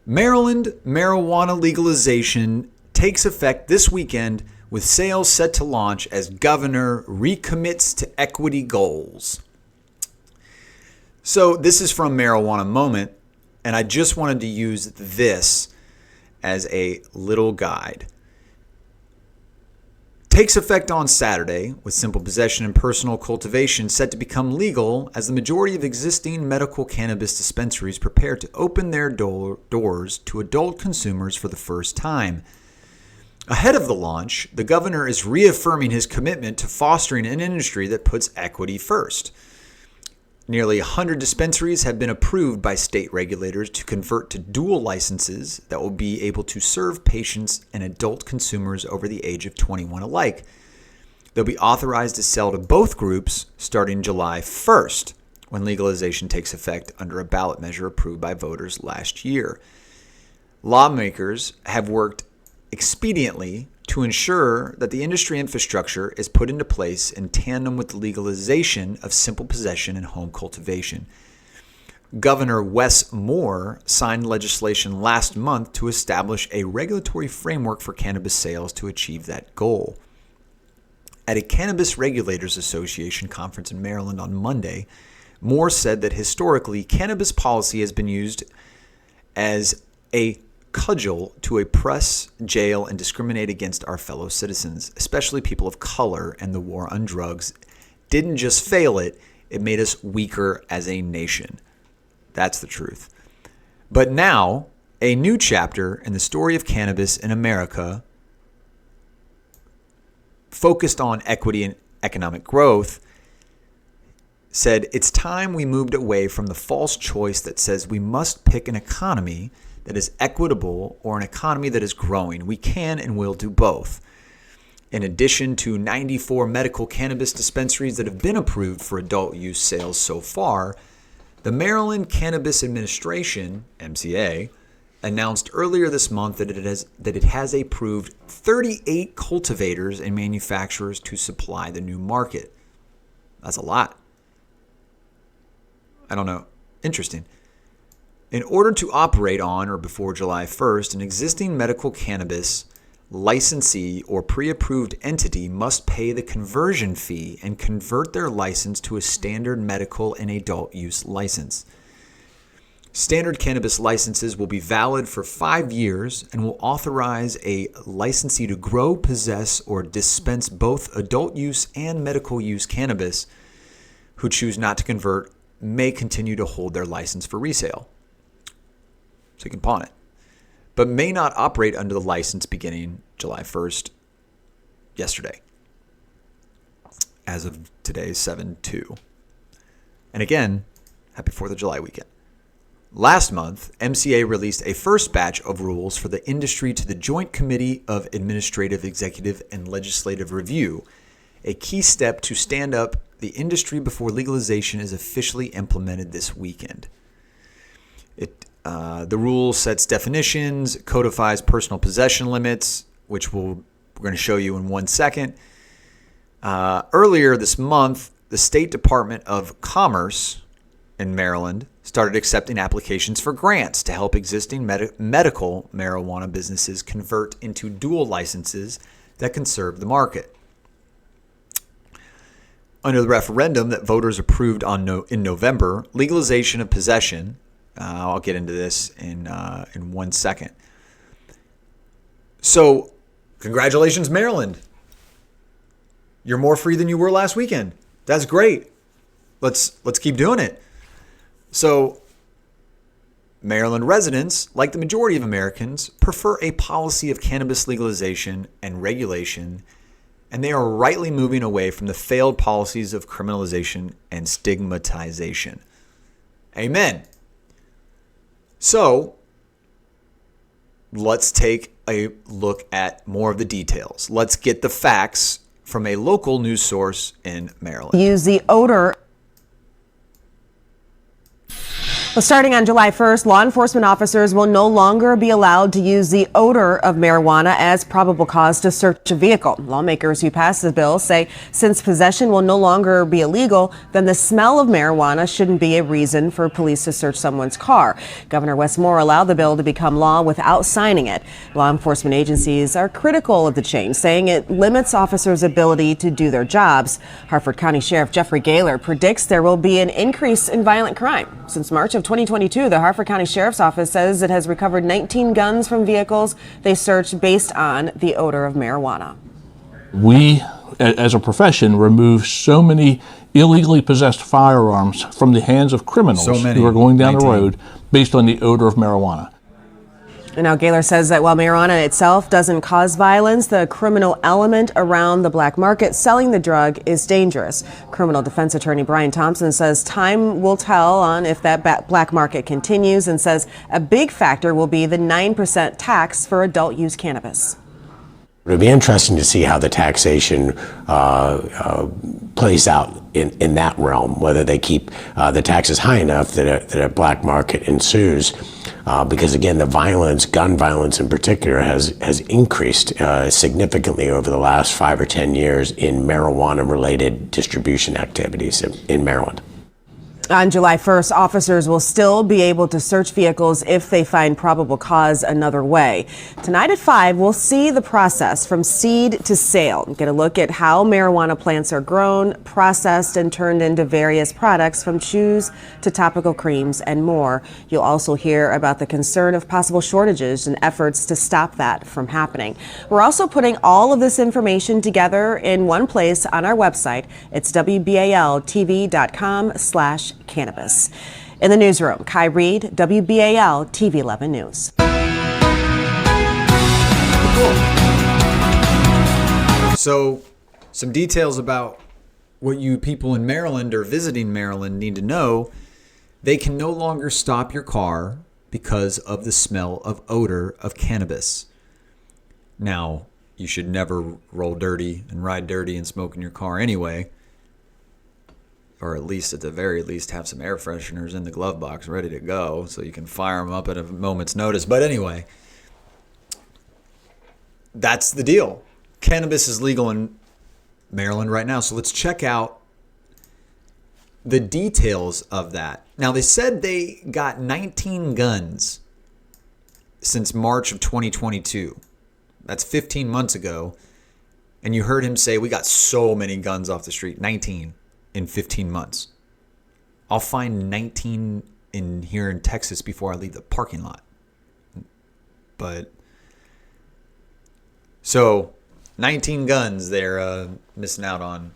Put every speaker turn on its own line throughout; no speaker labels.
Maryland marijuana legalization takes effect this weekend with sales set to launch as governor recommits to equity goals. So this is from Marijuana Moment, and I just wanted to use this as a little guide. Takes effect on Saturday, with simple possession and personal cultivation set to become legal as the majority of existing medical cannabis dispensaries prepare to open their doors to adult consumers for the first time. Ahead of the launch, the governor is reaffirming his commitment to fostering an industry that puts equity first. Nearly 100 dispensaries have been approved by state regulators to convert to dual licenses that will be able to serve patients and adult consumers over the age of 21 alike. They'll be authorized to sell to both groups starting July 1st, when legalization takes effect under a ballot measure approved by voters last year. Lawmakers have worked expediently to ensure that the industry infrastructure is put into place in tandem with the legalization of simple possession and home cultivation. Governor Wes Moore signed legislation last month to establish a regulatory framework for cannabis sales to achieve that goal. At a Cannabis Regulators Association conference in Maryland on Monday, Moore said that historically, cannabis policy has been used as a cudgel to oppress, jail, and discriminate against our fellow citizens, especially people of color, and the war on drugs didn't just fail it, it made us weaker as a nation. That's the truth. But now, a new chapter in the story of cannabis in America, focused on equity and economic growth, said it's time we moved away from the false choice that says we must pick an economy that is equitable or an economy that is growing. We can and will do both. In addition to 94 medical cannabis dispensaries that have been approved for adult use sales so far, the Maryland Cannabis Administration, MCA, announced earlier this month that it has approved 38 cultivators and manufacturers to supply the new market. That's a lot. I don't know. Interesting. In order to operate on or before July 1st, an existing medical cannabis licensee or pre-approved entity must pay the conversion fee and convert their license to a standard medical and adult use license. Standard cannabis licenses will be valid for 5 years and will authorize a licensee to grow, possess, or dispense both adult use and medical use cannabis. Who choose not to convert may continue to hold their license for resale. So you can pawn it, but may not operate under the license beginning July 1st, yesterday, as of today, 7/2. And again, happy 4th of July weekend. Last month, MCA released a first batch of rules for the industry to the Joint Committee of Administrative, Executive, and Legislative Review, a key step to stand up the industry before legalization is officially implemented this weekend. The rule sets definitions, codifies personal possession limits, which we're going to show you in 1 second. Earlier this month, the State Department of Commerce in Maryland started accepting applications for grants to help existing medical marijuana businesses convert into dual licenses that can serve the market. Under the referendum that voters approved in November, legalization of possession, I'll get into this in 1 second. So, congratulations, Maryland. You're more free than you were last weekend. That's great. Let's keep doing it. So, Maryland residents, like the majority of Americans, prefer a policy of cannabis legalization and regulation, and they are rightly moving away from the failed policies of criminalization and stigmatization. Amen. So, let's take a look at more of the details. Let's get the facts from a local news source in Maryland.
Use the Odor. Well, starting on July 1st, law enforcement officers will no longer be allowed to use the odor of marijuana as probable cause to search a vehicle. Lawmakers who passed the bill say since possession will no longer be illegal, then the smell of marijuana shouldn't be a reason for police to search someone's car. Governor Wes Moore allowed the bill to become law without signing it. Law enforcement agencies are critical of the change, saying it limits officers' ability to do their jobs. Harford County Sheriff Jeffrey Gaylor predicts there will be an increase in violent crime. Since March of 2022, the Harford County Sheriff's Office says it has recovered 19 guns from vehicles they searched based on the odor of marijuana.
We, as a profession, remove so many illegally possessed firearms from the hands of criminals who are going down 19. The road based on the odor of marijuana.
And now Gaylor says that while marijuana itself doesn't cause violence, the criminal element around the black market selling the drug is dangerous. Criminal defense attorney Brian Thompson says time will tell on if that black market continues, and says a big factor will be the 9% tax for adult use cannabis.
It'll be interesting to see how the taxation plays out in that realm, whether they keep the taxes high enough that a black market ensues. Because again, the violence, gun violence in particular, has increased significantly over the last 5 or 10 years in marijuana-related distribution activities in Maryland.
On July 1st, officers will still be able to search vehicles if they find probable cause another way. Tonight at 5, we'll see the process from seed to sale. Get a look at how marijuana plants are grown, processed, and turned into various products from chews to topical creams and more. You'll also hear about the concern of possible shortages and efforts to stop that from happening. We're also putting all of this information together in one place on our website. It's WBALTV.com/cannabis. In the newsroom, Kai Reed, WBAL TV 11 News.
So, some details about what you people in Maryland or visiting Maryland need to know. They can no longer stop your car because of the smell of odor of cannabis. Now, you should never roll dirty and ride dirty and smoke in your car anyway. Or at least, at the very least, have some air fresheners in the glove box ready to go so you can fire them up at a moment's notice. But anyway, that's the deal. Cannabis is legal in Maryland right now. So let's check out the details of that. Now, they said they got 19 guns since March of 2022. That's 15 months ago. And you heard him say, we got so many guns off the street. 19. In 15 months. I'll find 19 here in Texas before I leave the parking lot. But so 19 guns they're missing out on.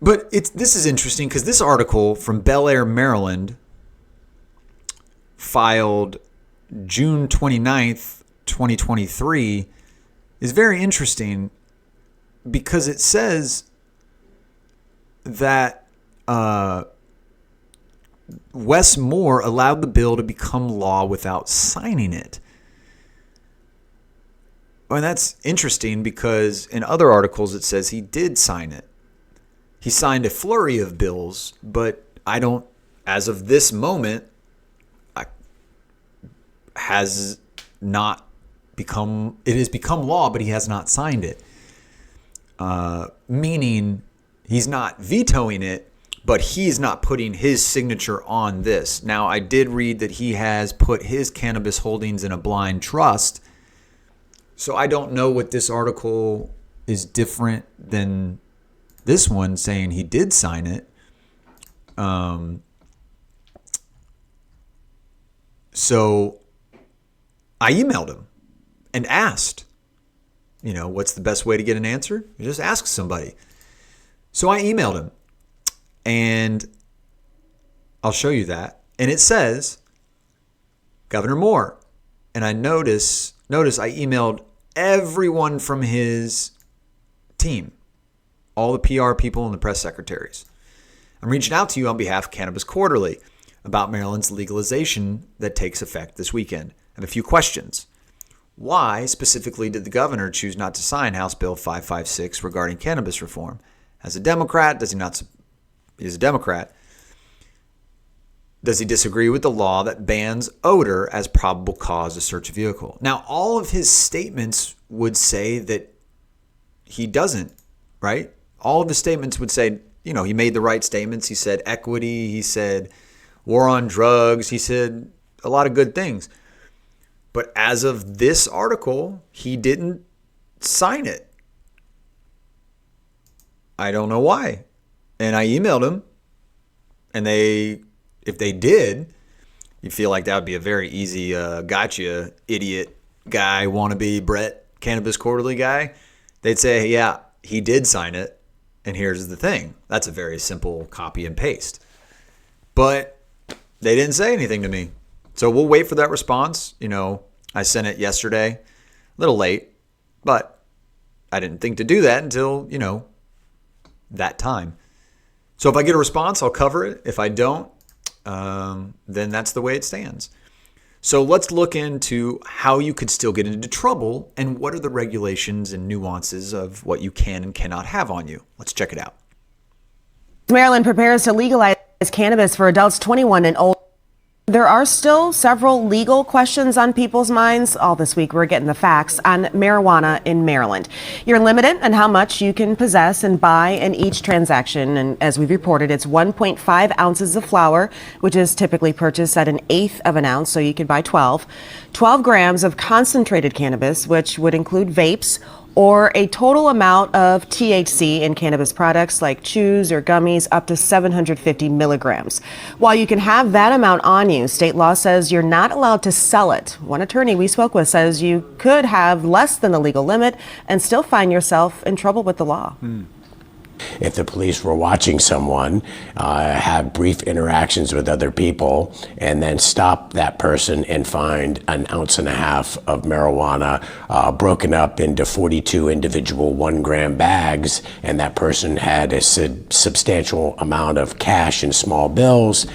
But this is interesting because this article from Bel Air, Maryland, filed June 29th, 2023, is very interesting because it says that Wes Moore allowed the bill to become law without signing it. And that's interesting because in other articles it says he did sign it. He signed a flurry of bills, but as of this moment, it has become law, but he has not signed it. Meaning, he's not vetoing it, but he's not putting his signature on this. Now, I did read that he has put his cannabis holdings in a blind trust. So I don't know what this article is different than this one saying he did sign it. So I emailed him and asked, what's the best way to get an answer? You just ask somebody. So I emailed him, and I'll show you that. And it says, Governor Moore. And I notice I emailed everyone from his team, all the PR people and the press secretaries. I'm reaching out to you on behalf of Cannabis Quarterly about Maryland's legalization that takes effect this weekend. I have a few questions. Why specifically did the governor choose not to sign House Bill 556 regarding cannabis reform? As a Democrat, he's a Democrat. does he disagree with the law that bans odor as probable cause to search a vehicle? Now, all of his statements would say that he doesn't, right? All of his statements would say, he made the right statements. He said equity. He said war on drugs. He said a lot of good things. But as of this article, he didn't sign it. I don't know why. And I emailed him, and if they did, you feel like that would be a very easy gotcha, idiot guy, wannabe Brett Cannabis Quarterly guy. They'd say, yeah, he did sign it, and here's the thing. That's a very simple copy and paste. But they didn't say anything to me. So we'll wait for that response. I sent it yesterday, a little late, but I didn't think to do that until, that time. So if I get a response, I'll cover it. If I don't, then that's the way it stands. So let's look into how you could still get into trouble and what are the regulations and nuances of what you can and cannot have on you. Let's check it out.
Maryland prepares to legalize cannabis for adults 21 and older. There are still several legal questions on people's minds. All this week, we're getting the facts on marijuana in Maryland. You're limited on how much you can possess and buy in each transaction. And as we've reported, it's 1.5 ounces of flower, which is typically purchased at 1/8 of an ounce, so you could buy 12 grams of concentrated cannabis, which would include vapes, or a total amount of THC in cannabis products like chews or gummies up to 750 milligrams. While you can have that amount on you, state law says you're not allowed to sell it. One attorney we spoke with says you could have less than the legal limit and still find yourself in trouble with the law.
If the police were watching someone have brief interactions with other people and then stop that person and find 1.5 ounces of marijuana broken up into 42 individual 1-gram bags, and that person had a substantial amount of cash and small bills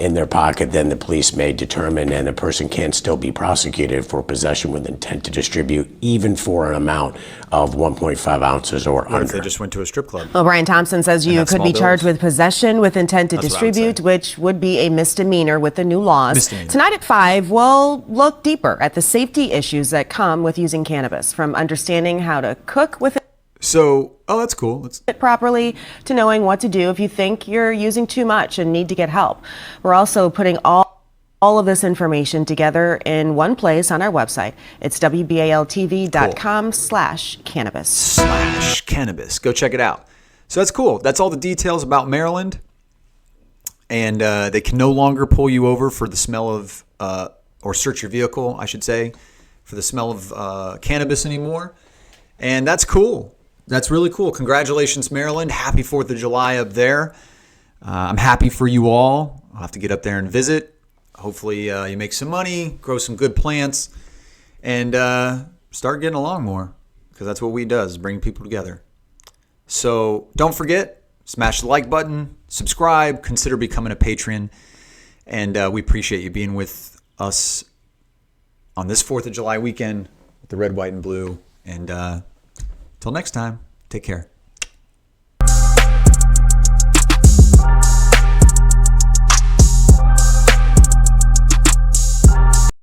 in their pocket, then the police may determine, and a person can still be prosecuted for possession with intent to distribute, even for an amount of 1.5 ounces or under.
What if they just went to a strip club?
Well, Brian Thompson says you could be charged with possession with intent to distribute, which would be a misdemeanor with the new laws. Tonight at 5, we'll look deeper at the safety issues that come with using cannabis, from understanding how to cook with it.
So, that's cool.
It properly, to knowing what to do if you think you're using too much and need to get help. We're also putting all of this information together in one place on our website. It's WBALTV.com/cannabis.
/cannabis. Go check it out. So that's cool. That's all the details about Maryland. And they can no longer pull you over for the smell of, or search your vehicle, I should say, for the smell of cannabis anymore. And that's cool. That's really cool. Congratulations, Maryland. Happy 4th of July up there. I'm happy for you all. I'll have to get up there and visit. Hopefully you make some money, grow some good plants, and start getting along more, because that's what weed does, bring people together. So don't forget, smash the like button, subscribe, consider becoming a patron, and we appreciate you being with us on this 4th of July weekend with the red, white, and blue. And till next time, take care.